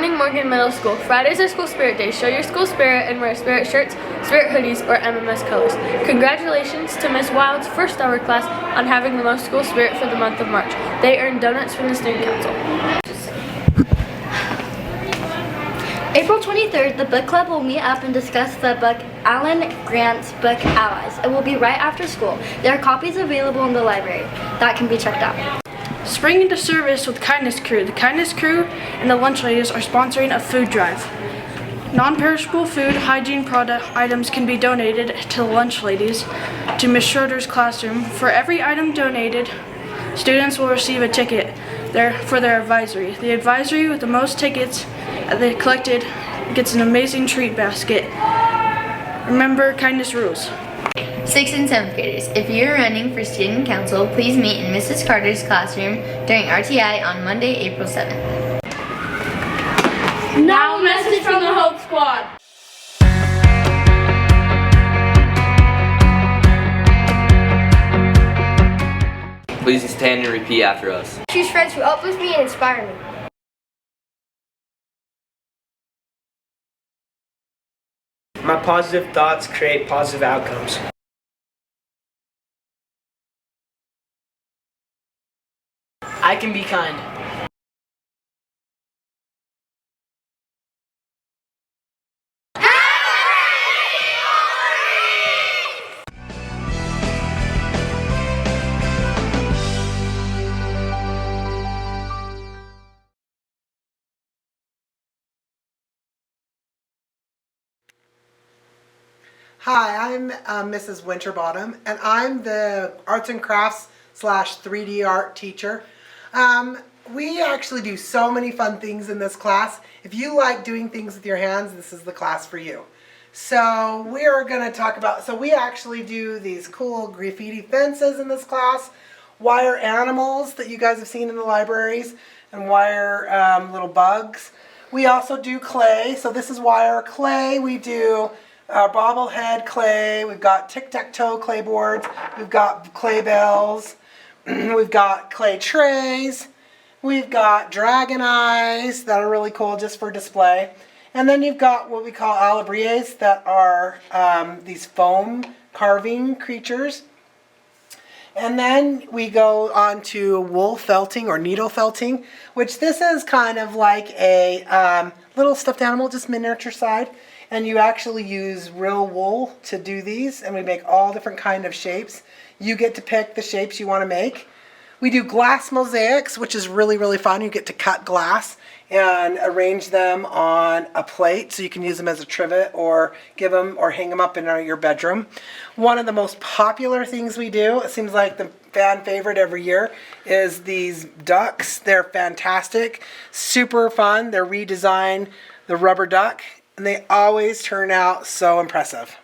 morning, Morgan Middle School. Fridays are School Spirit Days. Show your school spirit and wear Spirit shirts, Spirit hoodies, or MMS colors. Congratulations to Miss Wild's first hour class on having the most school spirit for the month of March. They earned donuts from the student council. April 23rd, the book club will meet up and discuss the book Alan Grant's book Allies. It will be right after school. There are copies available in the library that can be checked out. Spring into service with Kindness Crew. The Kindness Crew and the Lunch Ladies are sponsoring a food drive. Non-perishable food hygiene product items can be donated to the Lunch Ladies to Ms. Schroeder's classroom. For every item donated, students will receive a ticket for their advisory. The advisory with the most tickets they collected gets an amazing treat basket. Remember, kindness rules. 6th and 7th graders, if you're running for student council, please meet in Mrs. Carter's classroom during RTI on Monday, April 7th. Now a message from the Hope Squad. Please stand and repeat after us. Choose friends who uplift me and inspire me. My positive thoughts create positive outcomes. I can be kind. Hi, I'm Mrs. Winterbottom, and I'm the Arts and Crafts / 3D art teacher. We actually do so many fun things in this class. If you like doing things with your hands, this is the class for you. So we are going to talk about, we actually do these cool graffiti fences in this class, wire animals that you guys have seen in the libraries, and wire little bugs. We also do clay, so this is wire clay. We do bobblehead clay, we've got tic-tac-toe clay boards, we've got clay bells, we've got clay trays, we've got dragon eyes that are really cool just for display, and then you've got what we call alabries that are these foam carving creatures. And then we go on to wool felting or needle felting, which this is kind of like a little stuffed animal, just miniature side. And you actually use real wool to do these, and we make all different kind of shapes. You get to pick the shapes you want to make. We do glass mosaics, which is really, really fun. You get to cut glass and arrange them on a plate so you can use them as a trivet or give them or hang them up in your bedroom. One of the most popular things we do, it seems like the fan favorite every year, is these ducks. They're fantastic, super fun. They're redesigned, the rubber duck, and they always turn out so impressive.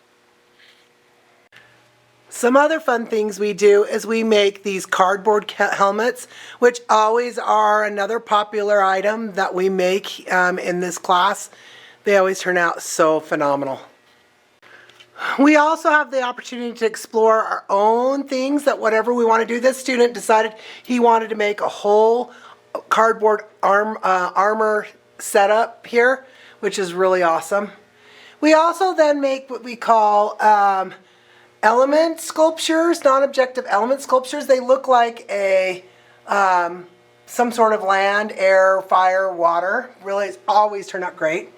Some other fun things we do is we make these cardboard helmets, which always are another popular item that we make in this class. They always turn out so phenomenal. We also have the opportunity to explore our own things, that whatever we want to do. This student decided he wanted to make a whole cardboard armor setup here, which is really awesome. We also then make what we call element sculptures, non-objective element sculptures. They look like a some sort of land, air, fire, water. Really, it's always turn out great.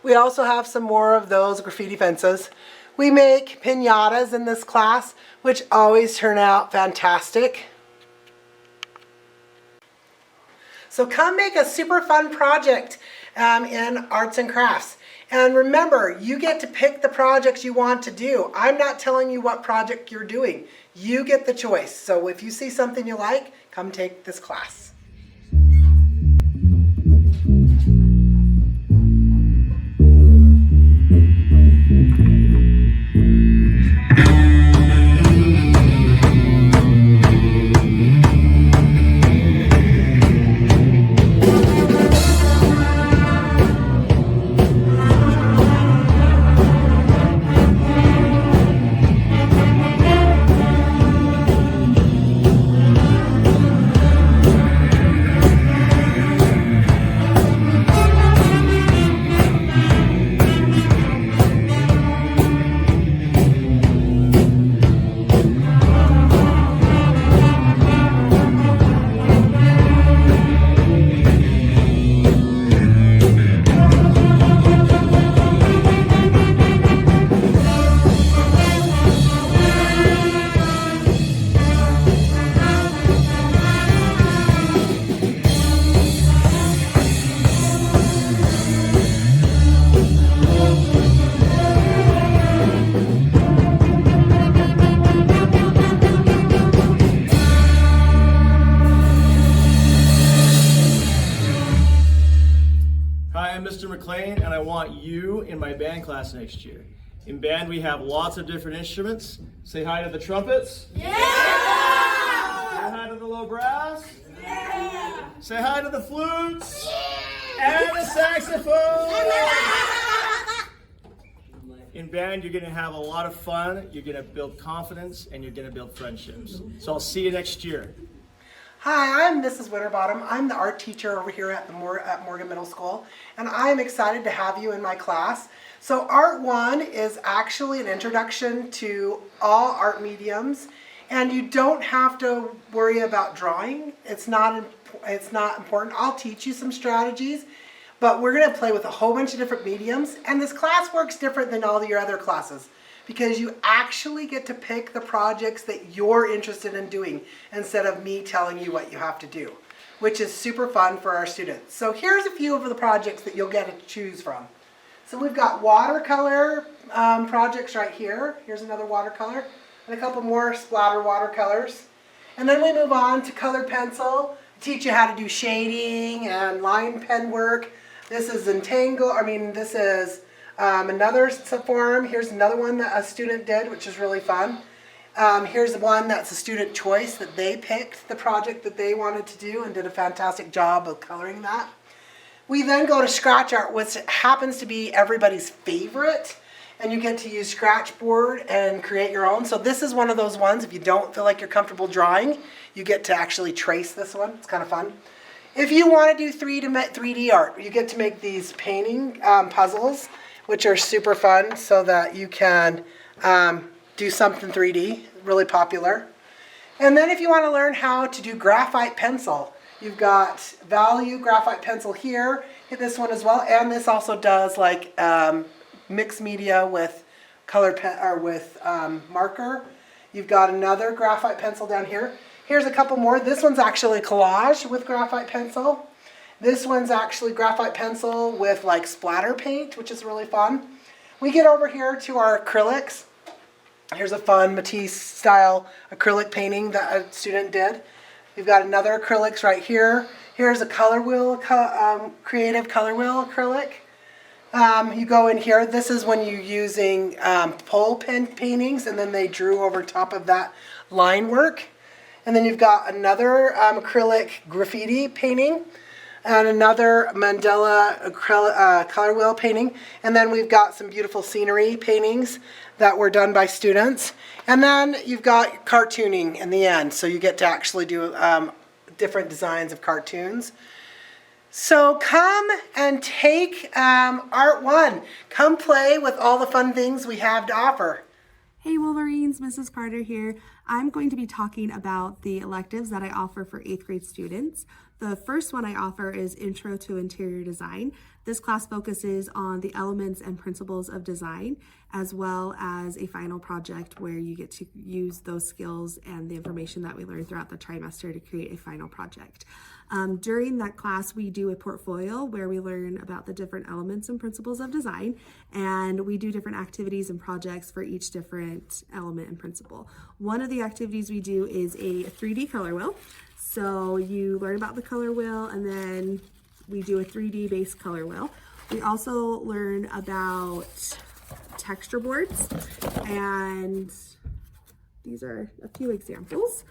We also have some more of those graffiti fences. We make piñatas in this class, which always turn out fantastic. So come make a super fun project in arts and crafts. And remember, you get to pick the projects you want to do. I'm not telling you what project you're doing. You get the choice. So if you see something you like, come take this class. Hi, I'm Mr. McLean, and I want you in my band class next year. In band, we have lots of different instruments. Say hi to the trumpets. Yeah! Say hi to the low brass. Yeah! Say hi to the flutes. Yeah! And the saxophone. In band, you're going to have a lot of fun, you're going to build confidence, and you're going to build friendships. So I'll see you next year. Hi, I'm Mrs. Winterbottom. I'm the art teacher over here at Morgan Middle School, and I'm excited to have you in my class. So Art 1 is actually an introduction to all art mediums, and you don't have to worry about drawing. It's not important. I'll teach you some strategies, but we're going to play with a whole bunch of different mediums, and this class works different than all your other classes, because you actually get to pick the projects that you're interested in doing instead of me telling you what you have to do, which is super fun for our students. So here's a few of the projects that you'll get to choose from. So we've got watercolor projects right here. Here's another watercolor and a couple more splatter watercolors. And then we move on to colored pencil, teach you how to do shading and line pen work. This is this is another form. Here's another one that a student did, which is really fun. Here's one that's a student choice that they picked the project that they wanted to do and did a fantastic job of coloring that. We then go to scratch art, which happens to be everybody's favorite, and you get to use Scratchboard and create your own. So this is one of those ones, if you don't feel like you're comfortable drawing, you get to actually trace this one. It's kind of fun. If you want to do 3D art, you get to make these painting puzzles, which are super fun, so that you can do something 3D, really popular. And then if you want to learn how to do graphite pencil, you've got Value graphite pencil here, hit this one as well, and this also does like mixed media with colored pen or with marker. You've got another graphite pencil down here. Here's a couple more. This one's actually collage with graphite pencil. This one's actually graphite pencil with like splatter paint, which is really fun. We get over here to our acrylics. Here's a fun Matisse style acrylic painting that a student did. We've got another acrylics right here. Here's a color wheel, creative color wheel acrylic. You go in here. This is when you're using pole pen paintings, and then they drew over top of that line work. And then you've got another acrylic graffiti painting, and another mandala color wheel painting. And then we've got some beautiful scenery paintings that were done by students. And then you've got cartooning in the end, so you get to actually do different designs of cartoons. So come and take Art 1. Come play with all the fun things we have to offer. Hey Wolverines, Mrs. Carter here. I'm going to be talking about the electives that I offer for 8th grade students. The first one I offer is Intro to Interior Design. This class focuses on the elements and principles of design, as well as a final project where you get to use those skills and the information that we learned throughout the trimester to create a final project. During that class, we do a portfolio where we learn about the different elements and principles of design, and we do different activities and projects for each different element and principle. One of the activities we do is a 3D color wheel. So you learn about the color wheel, and then we do a 3D based color wheel. We also learn about texture boards, and these are a few examples.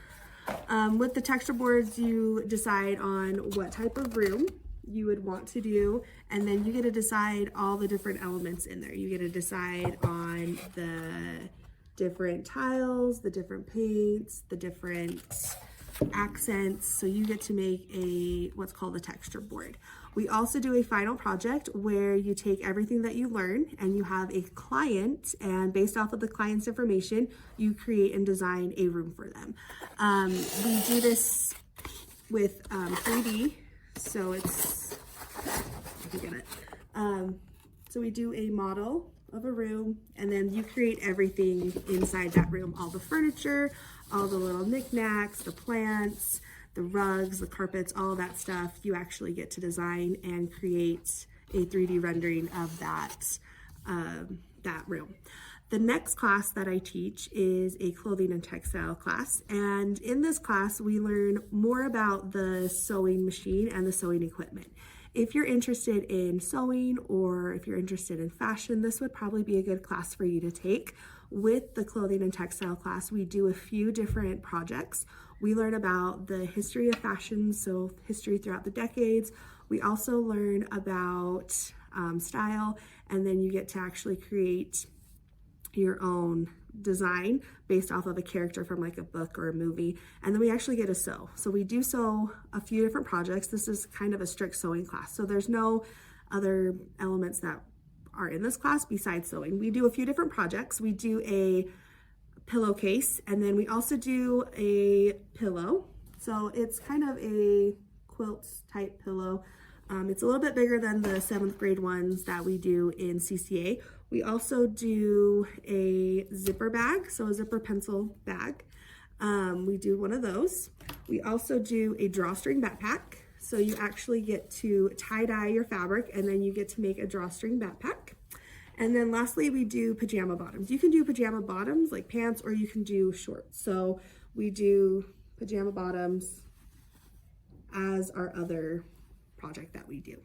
With the texture boards, you decide on what type of room you would want to do, and then you get to decide all the different elements in there. You get to decide on the different tiles, the different paints, the different accents, so you get to make what's called a texture board. We also do a final project where you take everything that you learn and you have a client, and based off of the client's information, you create and design a room for them. We do this with 3D, so it's, I can get it. So we do a model of a room, and then you create everything inside that room, all the furniture, all the little knickknacks, the plants, the rugs, the carpets, all of that stuff. You actually get to design and create a 3D rendering of that room. The next class that I teach is a clothing and textile class, and in this class we learn more about the sewing machine and the sewing equipment. If you're interested in sewing or if you're interested in fashion, this would probably be a good class for you to take. With the clothing and textile class, we do a few different projects. We learn about the history of fashion, so history throughout the decades. We also learn about style, and then you get to actually create your own design based off of a character from like a book or a movie. And then we actually get to sew. So we do sew a few different projects. This is kind of a strict sewing class. So there's no other elements that are in this class besides sewing. We do a few different projects. We do a pillowcase, and then we also do a pillow. So it's kind of a quilt type pillow. It's a little bit bigger than the 7th grade ones that we do in CCA. We also do a zipper bag, so a zipper pencil bag. We do one of those. We also do a drawstring backpack. So you actually get to tie-dye your fabric, and then you get to make a drawstring backpack. And then lastly, we do pajama bottoms. You can do pajama bottoms like pants, or you can do shorts. So we do pajama bottoms as our other project that we do.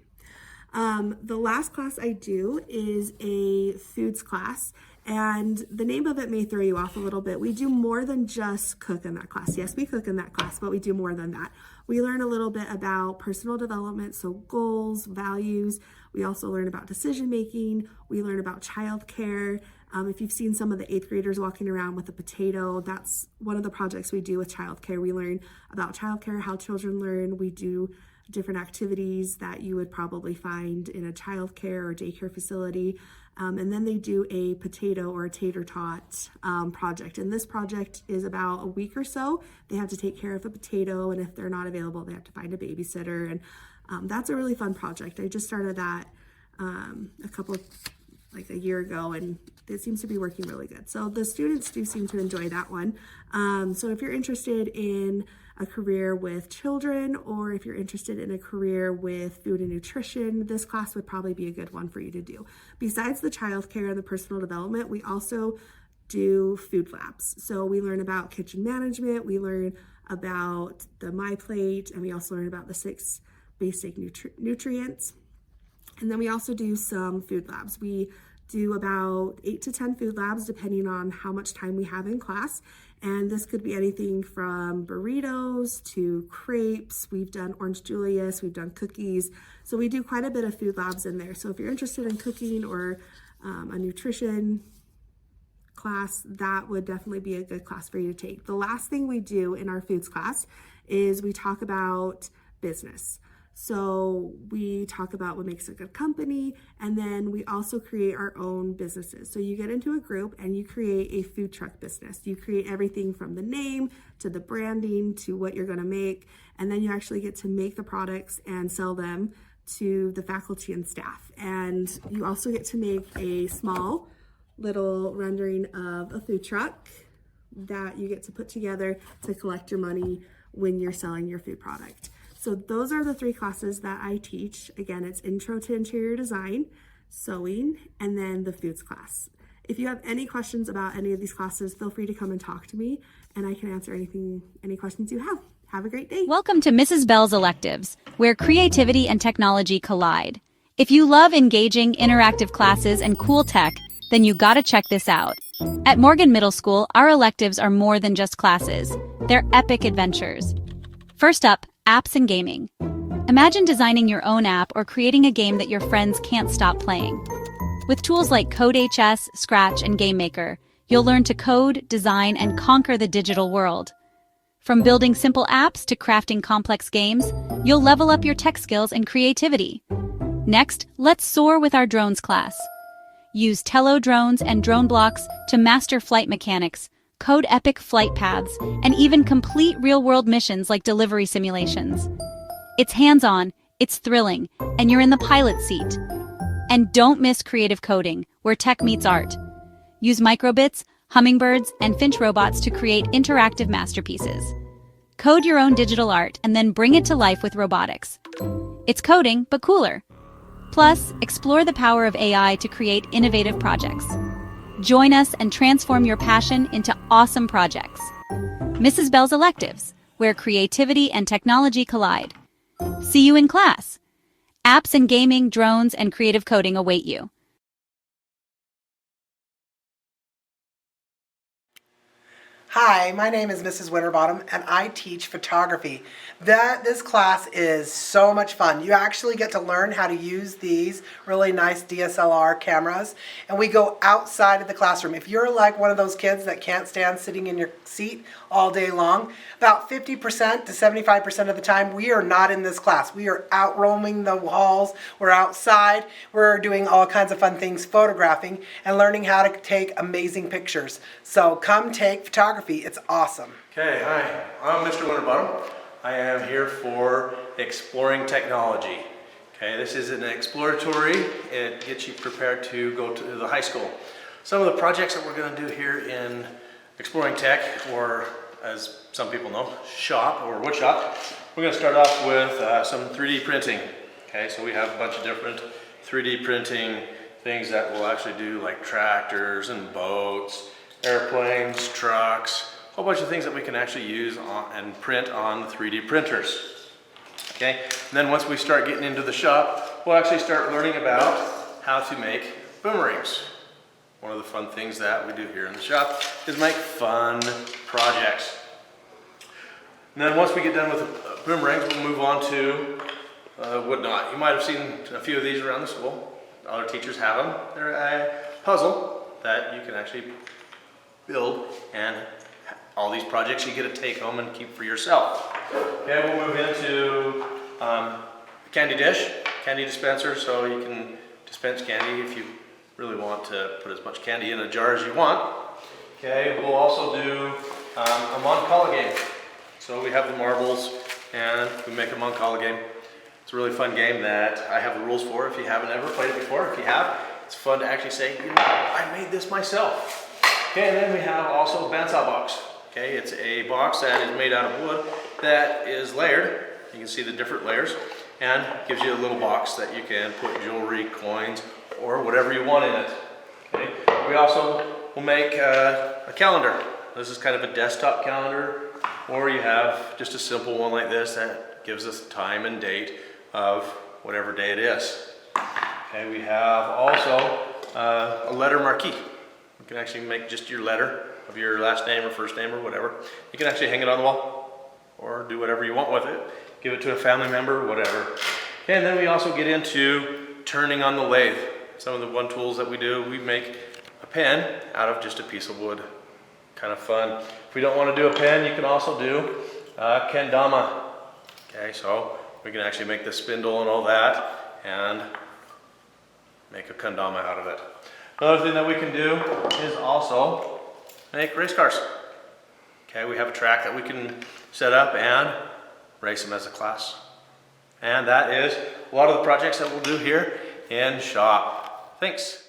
The last class I do is a foods class, and the name of it may throw you off a little bit. We do more than just cook in that class. Yes, we cook in that class, but we do more than that. We learn a little bit about personal development, so goals, values. We also learn about decision making. We learn about childcare. If you've seen some of the 8th graders walking around with a potato, that's one of the projects we do with childcare. We learn about childcare, how children learn. We do different activities that you would probably find in a childcare or daycare facility. And then they do a potato or a tater tot project. And this project is about a week or so. They have to take care of a potato, and if they're not available, they have to find a babysitter. And that's a really fun project. I just started that a year ago, and it seems to be working really good. So the students do seem to enjoy that one. So if you're interested in a career with children, or if you're interested in a career with food and nutrition, this class would probably be a good one for you to do. Besides the childcare and the personal development, we also do food labs. So we learn about kitchen management, we learn about the My Plate, and we also learn about the 6 basic nutrients. And then we also do some food labs. We do about 8 to 10 food labs depending on how much time we have in class. And this could be anything from burritos to crepes. We've done orange Julius, we've done cookies. So we do quite a bit of food labs in there. So if you're interested in cooking or a nutrition class, that would definitely be a good class for you to take. The last thing we do in our foods class is we talk about business. So we talk about what makes a good company, and then we also create our own businesses. So you get into a group and you create a food truck business. You create everything from the name to the branding to what you're going to make, and then you actually get to make the products and sell them to the faculty and staff. And you also get to make a small little rendering of a food truck that you get to put together to collect your money when you're selling your food product. So those are the 3 classes that I teach. Again, it's Intro to Interior Design, Sewing, and then the Foods class. If you have any questions about any of these classes, feel free to come and talk to me, and I can answer any questions you have. Have a great day. Welcome to Mrs. Bell's Electives, where creativity and technology collide. If you love engaging, interactive classes and cool tech, then you gotta check this out. At Morgan Middle School, our electives are more than just classes. They're epic adventures. First up, apps and gaming. Imagine designing your own app or creating a game that your friends can't stop playing. With tools like CodeHS, Scratch, and GameMaker, you'll learn to code, design, and conquer the digital world. From building simple apps to crafting complex games, you'll level up your tech skills and creativity. Next, let's soar with our drones class. Use Tello drones and drone blocks to master flight mechanics, code epic flight paths, and even complete real-world missions like delivery simulations. It's hands-on, it's thrilling, and you're in the pilot seat. And don't miss creative coding, where tech meets art. Use microbits, hummingbirds, and finch robots to create interactive masterpieces. Code your own digital art and then bring it to life with robotics. It's coding, but cooler. Plus, explore the power of AI to create innovative projects. Join us and transform your passion into awesome projects. Mrs. Bell's Electives, where creativity and technology collide. See you in class. Apps in gaming, drones, and creative coding await you. Hi, my name is Mrs. Winterbottom and I teach photography. This class is so much fun. You actually get to learn how to use these really nice DSLR cameras, and we go outside of the classroom. If you're like one of those kids that can't stand sitting in your seat all day long, about 50% to 75% of the time we are not in this class. We are out roaming the halls, we're outside, we're doing all kinds of fun things, photographing and learning how to take amazing pictures. So come take photography, it's awesome. Okay, hi, I'm Mr. Winterbottom. I am here for Exploring Technology. Okay, this is an exploratory. It gets you prepared to go to the high school. Some of the projects that we're going to do here in Exploring Tech, or as some people know, shop or wood shop, we're going to start off with some 3D printing. Okay, so we have a bunch of different 3D printing things that we'll actually do, like tractors and boats, airplanes, trucks, a whole bunch of things that we can actually use and print on the 3D printers. Okay, and then once we start getting into the shop, we'll actually start learning about how to make boomerangs. One of the fun things that we do here in the shop is make fun projects. And then once we get done with the boomerangs, we'll move on to wood knot. You might have seen a few of these around the school. Other teachers have them. They're a puzzle that you can actually build, and all these projects you get to take home and keep for yourself. Okay, we'll move into candy dish, candy dispenser, so you can dispense candy if you really want to put as much candy in a jar as you want. Okay, we'll also do a Moncala game. So we have the marbles and we make a Moncala game. It's a really fun game that I have the rules for if you haven't ever played it before. If you have, it's fun to actually say, you know, I made this myself. Okay, and then we have also a bandsaw box. Okay, it's a box that is made out of wood that is layered. You can see the different layers, and gives you a little box that you can put jewelry, coins, or whatever you want in it. Okay, we also will make a calendar. This is kind of a desktop calendar, or you have just a simple one like this that gives us time and date of whatever day it is. Okay, we have also a letter marquee. You can actually make just your letter of your last name or first name or whatever. You can actually hang it on the wall or do whatever you want with it. Give it to a family member, whatever. Okay, and then we also get into turning on the lathe. Some of the one tools that we do, we make a pen out of just a piece of wood. Kind of fun. If we don't want to do a pen, you can also do kendama. Okay, so we can actually make the spindle and all that and make a kendama out of it. Another thing that we can do is also make race cars. Okay, we have a track that we can set up and race them as a class. And that is a lot of the projects that we'll do here in shop. Thanks.